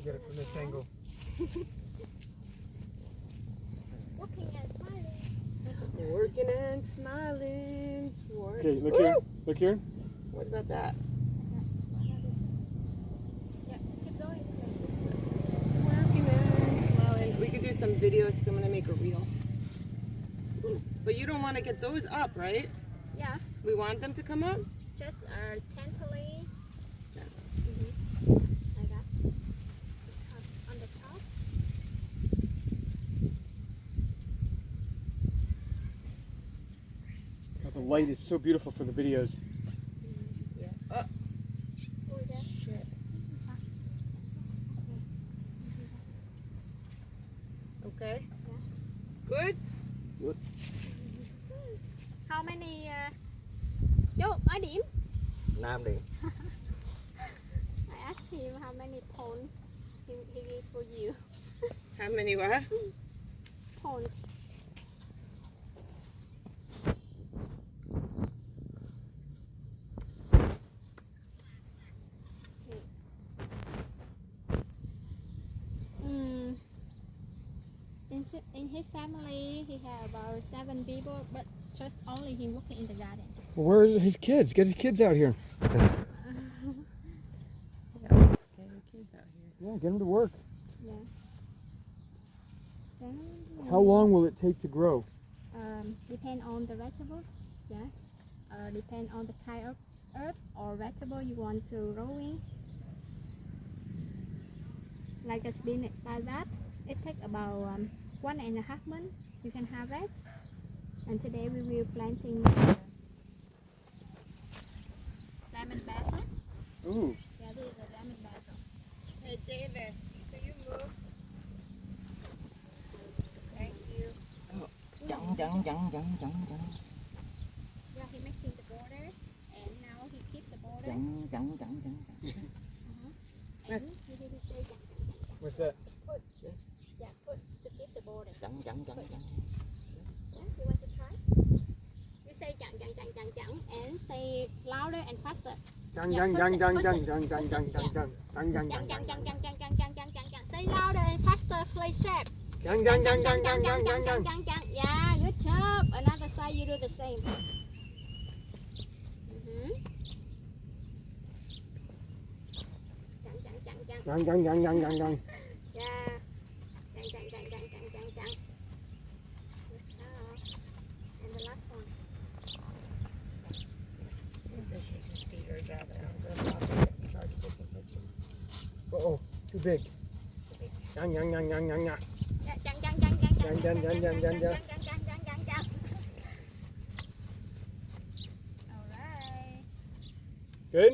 Get it from this angle. Working and smiling. Working and smiling. Okay, look here. Look here. What about that? Yeah, keep going. Working and smiling. We could do some videos because I'm going to make a reel. But you don't want to get those up, right? Yeah, We want them to come up? just gently. Gently. Like that. On the top. Oh, the light is so beautiful for the videos. Yeah. Oh, Over there. shit. Okay. Good? How many? Vô, mấy điểm? 5 điểm. I asked him how many points he gave for you. How many what? Points. Okay. In his family, he had about 7 people, but just only he working in the garden. Well, where are his kids? Get his kids out here. Get your kids out here. Yeah, get them to work. Yeah. How long will it take to grow? Depend on the vegetable. Yeah. Depend on the kind of herbs or vegetable you want to grow in. Like a spinach like that, it takes about 1.5 months. You can harvest. And today we will planting lemon basil. Ooh. Yeah, this is a lemon basil. Hey, David, can you move? Thank you. Chặn. Yeah, he making the border, and now he keep the border. Chặn. And he did say chặn. What's that? Put, yeah, put to keep the border. Chặn. Yeah, you want to try? You say chặn, and say louder and faster. Dang, Yeah, dang, push dang, it, dang, push dang, it, dang, dang, push dang, it, dang, yeah. dang, dang, dang, dang, dang. Say louder and faster, play sharp. Dang, dang, dang, dang, dang, dang, dang, dang. Yeah, good job. Another side you do the same. Dang, dang, dang, dang, dang, dang. Yeah. Good job. And the last one. Uh-oh, too big. Dang, dang, dang, dang, dang, dang. Yeah, All right. Good?